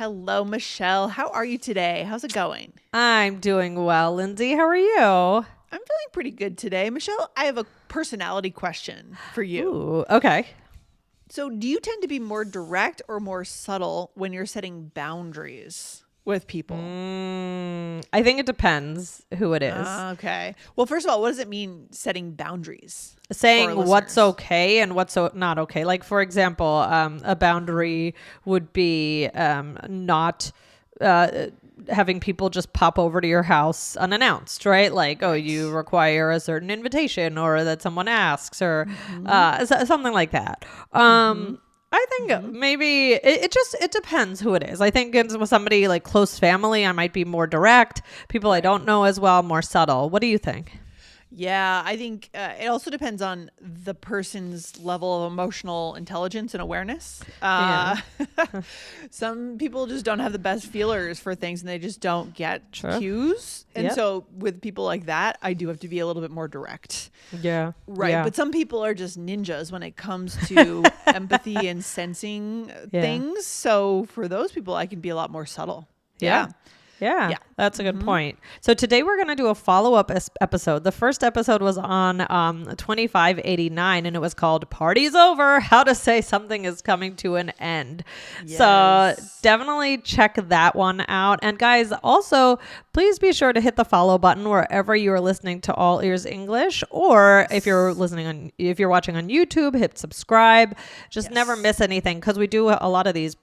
Hello, Michelle. How are you today? How's it going? I'm doing well, Lindsay. How are you? I'm feeling pretty good today. Michelle, I have a personality question for you. Ooh, okay. So, do you tend to be more direct or more subtle when you're setting boundaries with people? I think it depends who it is. Okay. Well, first of all, what does it mean setting boundaries? Saying what's listeners? okay and what's not okay. Like, for example, a boundary would be not having people just pop over to your house unannounced, right? Like, oh, you require a certain invitation or that someone asks or something like that. I think maybe it depends who it is. I think it's with somebody like close family, I might be more direct. People I don't know as well, more subtle. What do you think? Yeah, I think it also depends on the person's level of emotional intelligence and awareness. Some people just don't have the best feelers for things and they just don't get cues. And so with people like that, I do have to be a little bit more direct. Yeah. Right. Yeah. But some people are just ninjas when it comes to empathy and sensing things. So for those people, I can be a lot more subtle. Yeah, that's a good point. So today we're going to do a follow-up episode. The first episode was on 2589 and it was called Party's Over, How to Say Something is Coming to an End. Yes. So definitely check that one out. And guys, also, please be sure to hit the follow button wherever you are listening to All Ears English, or if you're watching on YouTube, hit subscribe. Just never miss anything because we do a lot of these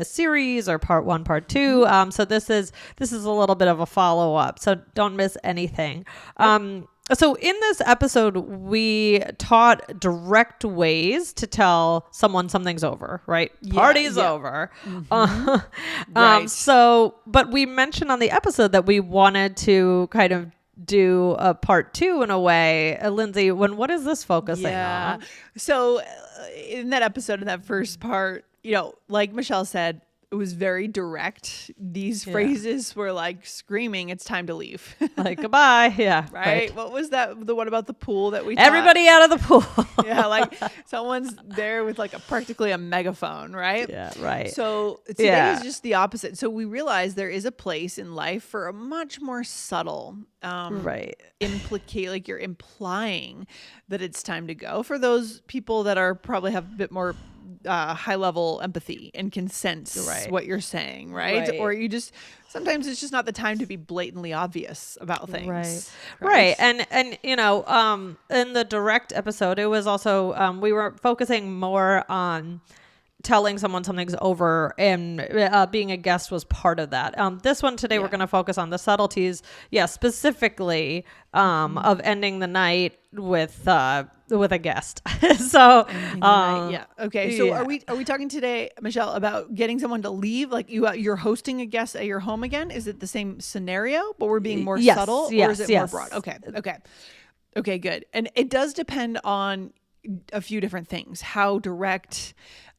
series or part 1, part 2. So this is a little bit of a follow-up. So don't miss anything. So in this episode, we taught direct ways to tell someone something's over, right? Party's over. Right. But we mentioned on the episode that we wanted to kind of do a part 2 in a way. Lindsay, what is this focusing on? So in that episode, in that first part, like Michelle said, it was very direct. These phrases were like screaming, it's time to leave. Like, goodbye. Yeah. Right? What was that? The one about the pool that we taught? Everybody out of the pool. Yeah, like someone's there with like practically a megaphone, right? Yeah, right. So today is just the opposite. So we realize there is a place in life for a much more subtle right. like you're implying that it's time to go for those people that are probably have a bit more high level empathy and can sense what you're saying, right? Or you just sometimes it's just not the time to be blatantly obvious about things. Right. And in the direct episode, it was also we were focusing more on telling someone something's over, and being a guest was part of that. This one today, we're going to focus on the subtleties, specifically of ending the night with a guest. So okay, so are we talking today, Michelle, about getting someone to leave, like you're hosting a guest at your home again? Is it the same scenario but we're being more subtle, or is it more broad? Okay, good. And it does depend on a few different things, how direct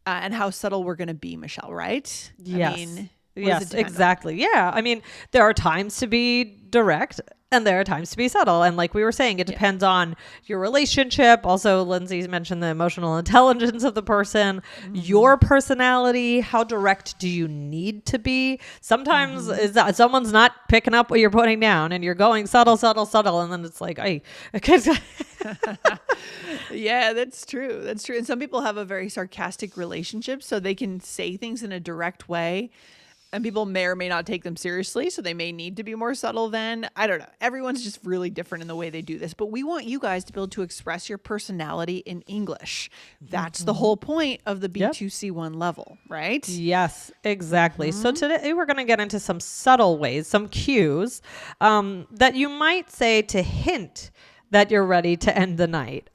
and how subtle we're going to be, Michelle, right? Yes. I mean, yes, exactly. Yeah. I mean, there are times to be direct and there are times to be subtle. And like we were saying, it depends on your relationship. Also, Lindsay mentioned the emotional intelligence of the person, your personality. How direct do you need to be? Sometimes is that someone's not picking up what you're putting down and you're going subtle. And then it's like, yeah, that's true. And some people have a very sarcastic relationship, so they can say things in a direct way. And people may or may not take them seriously, so they may need to be more subtle then. I don't know. Everyone's just really different in the way they do this. But we want you guys to be able to express your personality in English. That's the whole point of the B2C1 level, right? Yes, exactly. So today we're going to get into some subtle ways, some cues that you might say to hint that you're ready to end the night.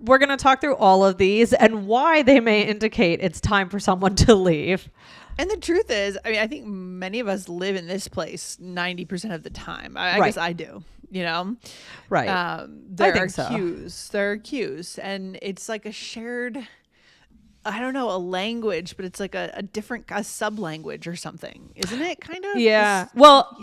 We're going to talk through all of these and why they may indicate it's time for someone to leave. And the truth is, I mean, I think many of us live in this place 90% of the time. I guess I do, Right. There are cues. And it's like a shared, I don't know, a language, but it's like a sub-language or something, isn't it? Kind of? Yeah.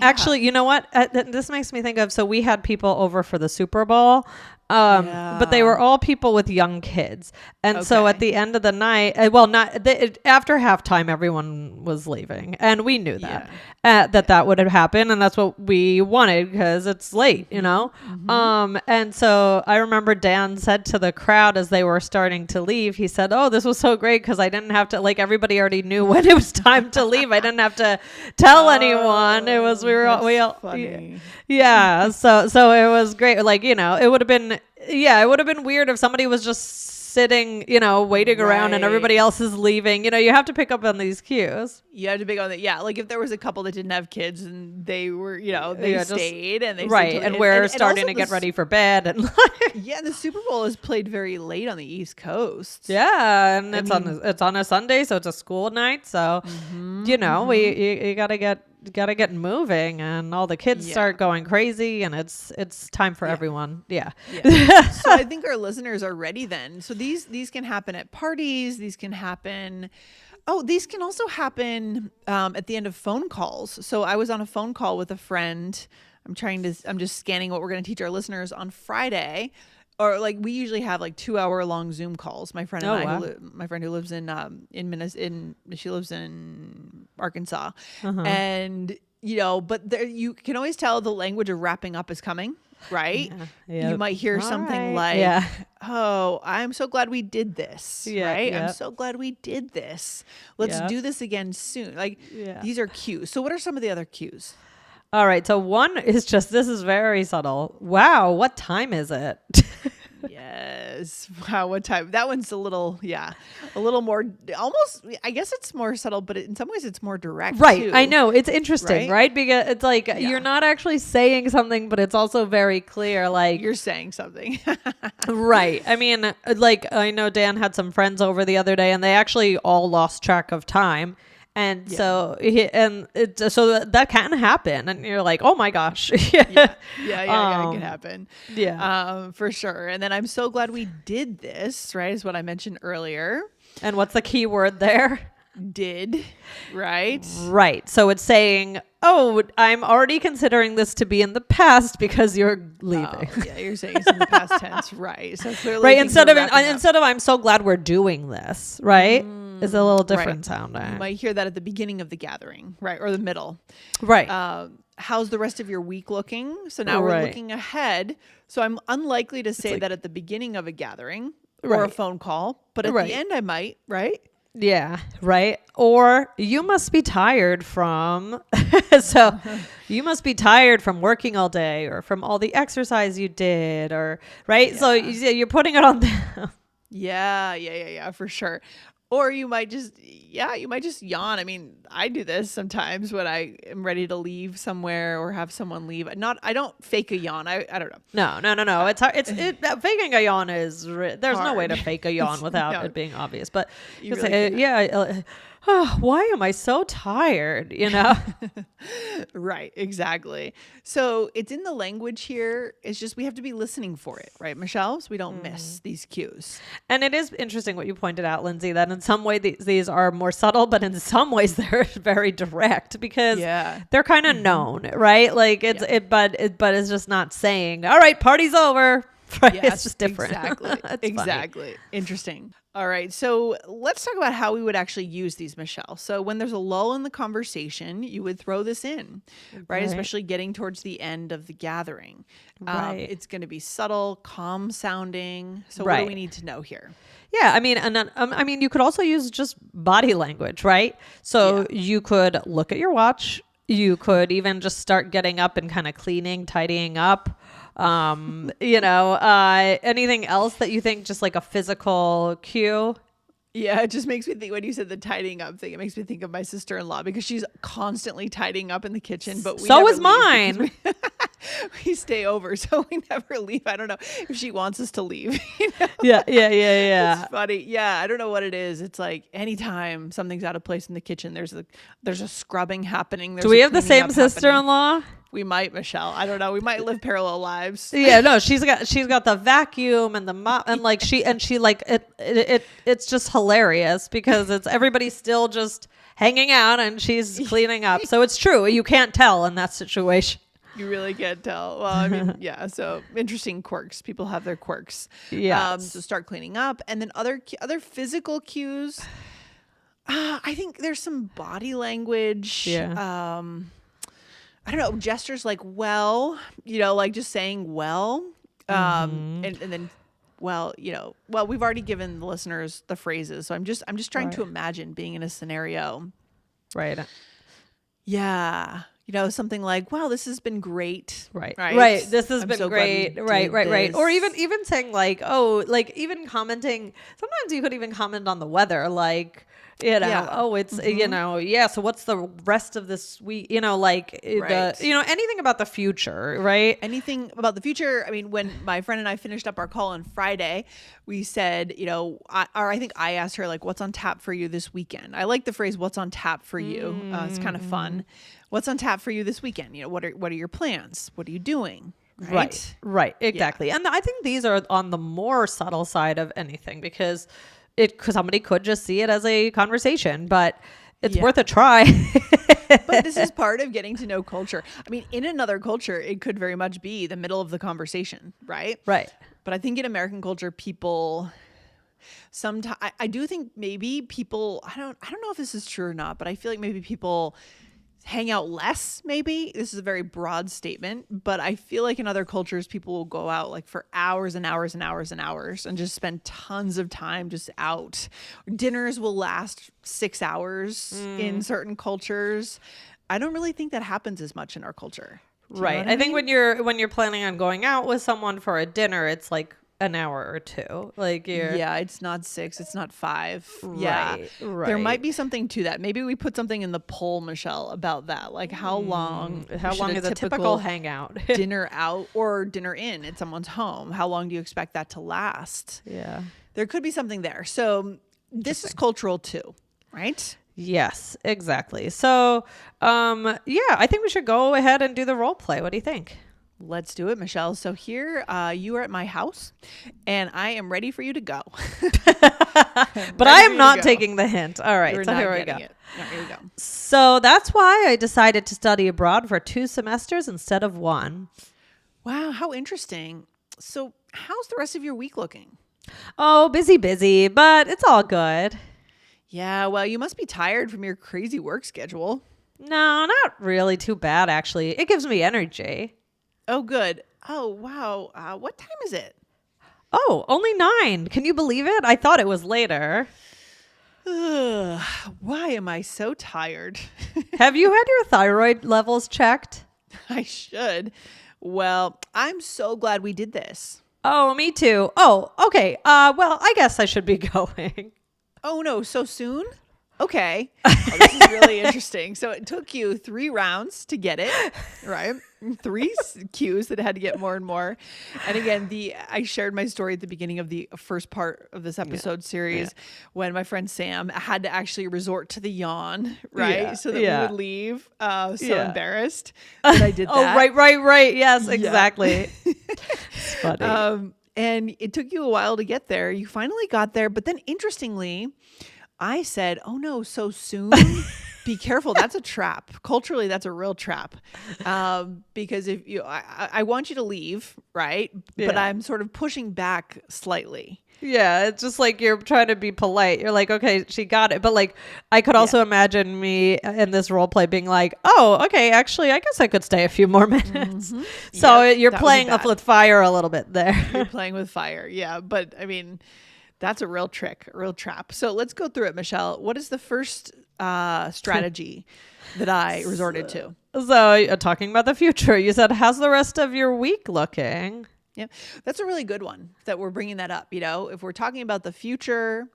Actually, you know what? This makes me think of, so we had people over for the Super Bowl But they were all people with young kids. And so at the end of the night, after halftime, everyone was leaving. And we knew that, that would happen. And that's what we wanted because it's late, you know? And so I remember Dan said to the crowd as they were starting to leave, he said, "Oh, this was so great because I didn't have to, like, everybody already knew when it was time to leave. I didn't have to tell anyone. It was, we all funny. Yeah. So it was great. Like, you know, it would have been weird if somebody was just sitting, you know, waiting around and everybody else is leaving. You know, you have to pick up on these cues. You have to pick on that. Yeah. Like if there was a couple that didn't have kids and they were, you know, they stayed and they right. And we're starting to get ready for bed. And yeah. The Super Bowl is played very late on the East Coast. Yeah. And it's on a Sunday. So it's a school night. So, you know, you gotta get moving and all the kids start going crazy and it's time for everyone. Yeah. So I think our listeners are ready then. So these can happen at parties. These can happen. Oh, these can also happen at the end of phone calls. So I was on a phone call with a friend. I'm just scanning what we're going to teach our listeners on Friday. Or like we usually have like 2-hour long Zoom calls. My friend and my friend who lives she lives in Arkansas, and you know, but there, you can always tell the language of wrapping up is coming, right? Yeah. You might hear something like, "Oh, I'm so glad we did this," right? I'm so glad we did this. Let's do this again soon. Like these are cues. So what are some of the other cues? All right. So one is just, this is very subtle. Wow. What time is it? Yes. Wow. What time? That one's a little more, almost, I guess it's more subtle, but in some ways it's more direct. Right. Too. I know. It's interesting, right? Because it's like, you're not actually saying something, but it's also very clear. Like you're saying something. Right. I mean, like I know Dan had some friends over the other day and they actually all lost track of time. And so that can happen. And you're like, oh my gosh. It can happen. Yeah. For sure. And then I'm so glad we did this, right? Is what I mentioned earlier. And what's the key word there? Did, right? Right. So it's saying, oh, I'm already considering this to be in the past because you're leaving. Oh, yeah, you're saying it's in the past tense, right? So clearly, right. Instead of I'm so glad we're doing this, right? Is a little different sounding. You might hear that at the beginning of the gathering, right, or the middle, right? How's the rest of your week looking? So now we're looking ahead. So I'm unlikely to say that at the beginning of a gathering or a phone call, but at the end I might, right? Yeah, right. Or you must be tired from you must be tired from working all day or from all the exercise you did, or right. Yeah. So you're putting it on them. Yeah, for sure. Or you might just yawn. I mean, I do this sometimes when I am ready to leave somewhere or have someone leave. I don't fake a yawn. I don't know. No. It's hard. Faking a yawn is, there's hard. No way to fake a yawn without it being obvious. But you really say, why am I so tired? You know? Right. Exactly. So it's in the language here. It's just, we have to be listening for it. Right, Michelle? So we don't miss these cues. And it is interesting what you pointed out, Lindsay, that in some way these are more subtle, but in some ways they're very direct because they're kind of known, right? Like but it's just not saying, all right, party's over. Right? Yes, it's just different. Exactly. Funny. Interesting. All right. So let's talk about how we would actually use these, Michelle. So when there's a lull in the conversation, you would throw this in, right? Especially getting towards the end of the gathering. It's going to be subtle, calm sounding. So what do we need to know here? Yeah, I mean, you could also use just body language, right? So you could look at your watch. You could even just start getting up and kind of cleaning, tidying up. Anything else that you think just like a physical cue? Yeah, it just makes me think, when you said the tidying up thing, it makes me think of my sister-in-law because she's constantly tidying up in the kitchen. But so is mine. We stay over, so we never leave. I don't know if she wants us to leave. You know? Yeah. It's funny. Yeah, I don't know what it is. It's like anytime something's out of place in the kitchen, there's a scrubbing happening. Do we have the same sister-in-law? We might, Michelle. I don't know. We might live parallel lives. Yeah, no, she's got the vacuum and the mop and like she like it's just hilarious because it's everybody's still just hanging out and she's cleaning up. So it's true. You can't tell in that situation. You really can't tell. Well, I mean, yeah. So interesting quirks. People have their quirks. Yeah. So start cleaning up, and then other physical cues. I think there's some body language. Yeah. I don't know, gestures like well, like just saying well, and then well, we've already given the listeners the phrases, so I'm just trying to imagine being in a scenario. Right. Yeah. Something like, wow, this has been great. Right. Right. This has been great. Right. Or even saying like, oh, like even commenting. Sometimes you could even comment on the weather, like, oh, it's, so what's the rest of this week? Anything about the future, right? Anything about the future. I mean, when my friend and I finished up our call on Friday, we said, I think I asked her, like, what's on tap for you this weekend? I like the phrase, what's on tap for you? It's kind of fun. What's on tap for you this weekend? What are your plans? What are you doing? Right. Exactly. Yeah. And I think these are on the more subtle side of anything because somebody could just see it as a conversation, but it's worth a try. But this is part of getting to know culture. I mean, in another culture, it could very much be the middle of the conversation, right? Right. But I think in American culture, people sometimes, I do think maybe people, I don't know if this is true or not, but I feel like maybe people hang out less, maybe. This is a very broad statement, but I feel like in other cultures, people will go out like for hours and hours and hours and hours and just spend tons of time just out. Dinners will last 6 hours in certain cultures. I don't really think that happens as much in our culture. Right. I think when you're planning on going out with someone for a dinner, it's like an hour or two. Like it's not 6, it's not 5. Right. There might be something to that. Maybe we put something in the poll, Michelle, about that. Like how long is a typical hangout? Dinner out or dinner in at someone's home? How long do you expect that to last? Yeah. There could be something there. So this is cultural too, right? Yes, exactly. So I think we should go ahead and do the role play. What do you think? Let's do it, Michelle. So here you are at my house and I am ready for you to go. But I am not taking the hint. All right. So here we go. Here we go. So that's why I decided to study abroad for 2 semesters instead of 1. Wow. How interesting. So how's the rest of your week looking? Oh, busy, but it's all good. Yeah. Well, you must be tired from your crazy work schedule. No, not really too bad, actually. It gives me energy. Oh, good. Oh, wow. What time is it? Oh, only 9. Can you believe it? I thought it was later. Why am I so tired? Have you had your thyroid levels checked? I should. Well, I'm so glad we did this. Oh, me too. Oh, okay. Well, I guess I should be going. Oh, no. So soon? Okay. Oh, this is really interesting. So it took you 3 rounds to get it, right? 3 cues that had to get more and more. And again, I shared my story at the beginning of the first part of this episode series when my friend Sam had to actually resort to the yawn, right? So that we would leave. Embarrassed that I did that. Oh, right. Yes, exactly. It's funny. And it took you a while to get there. You finally got there. But then interestingly, I said, oh no, so soon? Be careful. That's a trap. Culturally, that's a real trap. Because if I want you to leave, right? Yeah. But I'm sort of pushing back slightly. Yeah, it's just like you're trying to be polite. You're like, okay, she got it. But like, I could also imagine me in this role play being like, oh, okay, actually, I guess I could stay a few more minutes. Mm-hmm. So you're playing with fire a little bit there. You're playing with fire. Yeah. But I mean, that's a real trick, a real trap. So let's go through it, Michelle. What is the first strategy that I resorted to? So talking about the future, you said, how's the rest of your week looking? Yeah, that's a really good one that we're bringing that up. If we're talking about the future,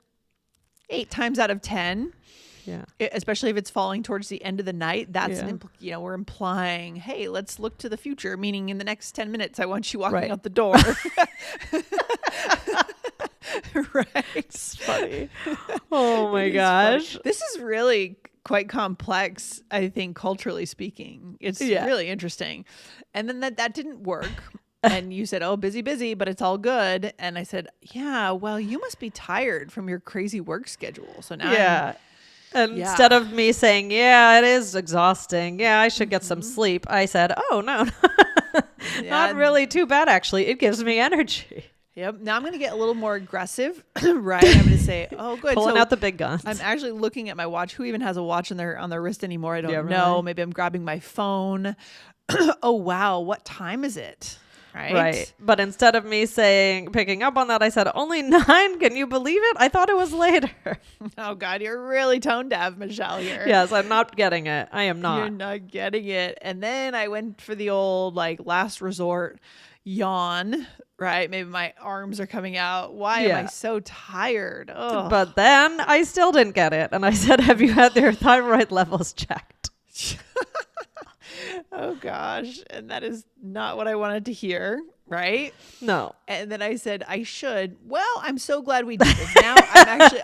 8 times out of 10, especially if it's falling towards the end of the night, that's we're implying, hey, let's look to the future. Meaning, in the next 10 minutes, I want you walking out the door. Right. It's funny. Oh my gosh. This is really quite complex, I think, culturally speaking. It's really interesting. And then that didn't work. And you said, oh, busy, but it's all good. And I said, yeah, well, you must be tired from your crazy work schedule. So now And Yeah. instead of me saying, yeah, it is exhausting. Yeah, I should get some sleep. I said, oh, no, Yeah. not really too bad, actually. It gives me energy. Yep. Now I'm going to get a little more aggressive, right? I'm going to say, oh, good. Pulling So out the big guns. I'm actually looking at my watch. Who even has a watch on their wrist anymore? I don't Yeah, know. really? Maybe I'm grabbing my phone. Oh, wow. What time is it? Right. But instead of me picking up on that, I said, only 9. Can you believe it? I thought it was later. Oh, God. You're really tone deaf, Michelle, here. Yes, I'm not getting it. I am not. You're not getting it. And then I went for the old, like, last resort yawn, right? Maybe my arms are coming out. Why am I so tired? Oh. But then I still didn't get it. And I said, have you had your thyroid levels checked? Oh, gosh. And that is not what I wanted to hear, right? No. And then I said, I should. Well, I'm so glad we did this. Now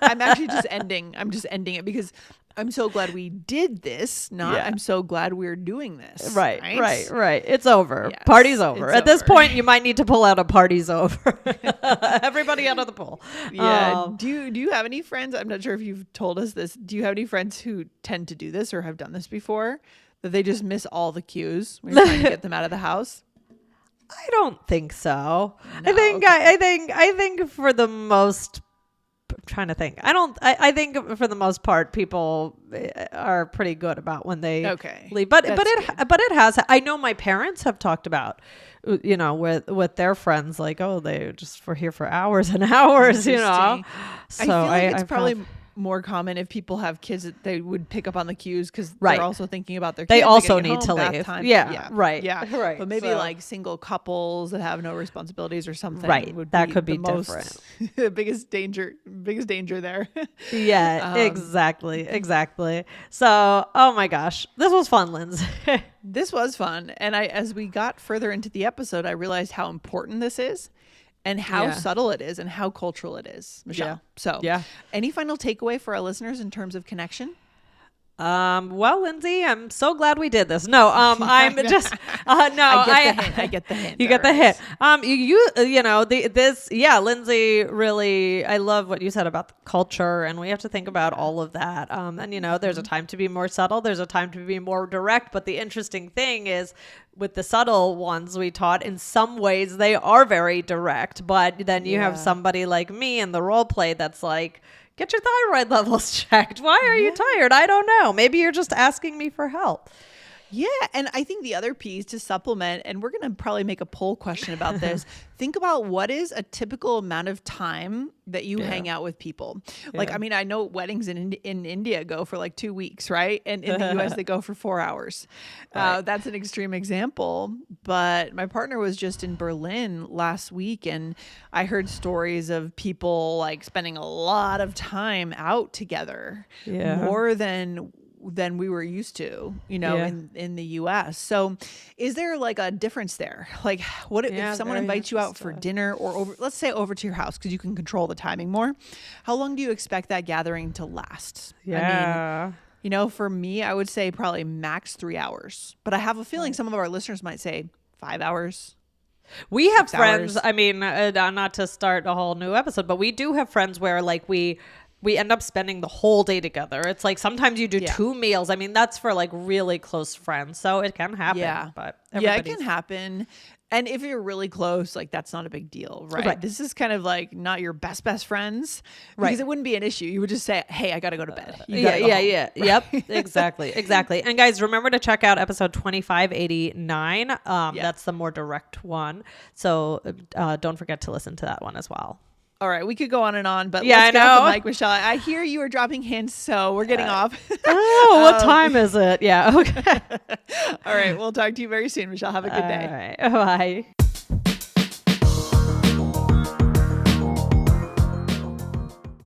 I'm actually just ending. I'm just ending it because I'm so glad we did this. I'm so glad we're doing this. Right. It's over. Yes, Party's over. it's At this over. point, you might need to pull out a party's over. Everybody out of the pool. Yeah. Do you have any friends? I'm not sure if you've told us this. Do you have any friends who tend to do this or have done this before? That they just miss all the cues when you're trying to get them out of the house? I don't think so. No, I think for the most, I'm trying to think. I think for the most part, people are pretty good about when they leave. But it has. I know my parents have talked about, with their friends, like, oh, they just were here for hours and hours, So I feel like it's I've probably had- more common if people have kids that they would pick up on the cues because Right. they're also thinking about their kids. They also getting need home, to bath leave. time. Yeah, right. But maybe So- like single couples that have no responsibilities or something. Right. Would That be could be the most, different. biggest danger there. Yeah, exactly. So, oh my gosh, this was fun, Lindsay. This was fun. And as we got further into the episode, I realized how important this is and how subtle it is and how cultural it is, Michelle. Yeah. So any final takeaway for our listeners in terms of connection? Well, Lindsay, I'm so glad we did this. No, I'm just, I get the hint. You get the hint. Lindsay, really, I love what you said about the culture, and we have to think about all of that. There's a time to be more subtle. There's a time to be more direct. But the interesting thing is, with the subtle ones we taught, in some ways they are very direct. But then you have somebody like me in the role play that's like, get your thyroid levels checked. Why are you tired? I don't know. Maybe you're just asking me for help. Yeah. And I think the other piece to supplement, and we're going to probably make a poll question about this. Think about what is a typical amount of time that you hang out with people. Like, I mean, I know weddings in India go for like 2 weeks, right? And in the US, they go for 4 hours. Right. That's an extreme example. But my partner was just in Berlin last week, and I heard stories of people like spending a lot of time out together, more than we were used to, in the US. So is there like a difference there? Like what if someone invites you out for dinner or let's say over to your house, because you can control the timing more. How long do you expect that gathering to last? Yeah. I mean, for me, I would say probably max 3 hours, but I have a feeling some of our listeners might say 5 hours. We have 6 friends. hours. I mean, not to start a whole new episode, but we do have friends where like we end up spending the whole day together. It's like sometimes you do 2 meals. I mean, that's for like really close friends. So it can happen. Yeah. But it can happen. And if you're really close, like that's not a big deal, right? This is kind of like not your best friends, because it wouldn't be an issue. You would just say, hey, I got to go to bed. Yep. Exactly. And guys, remember to check out episode 2589. That's the more direct one. So don't forget to listen to that one as well. All right, we could go on and on, but Yeah, let's I get off know. the mic, Michelle. I hear you are dropping hints, so we're getting off. What time is it? Yeah. Okay. All right, we'll talk to you very soon, Michelle. Have a good day. All right. Bye.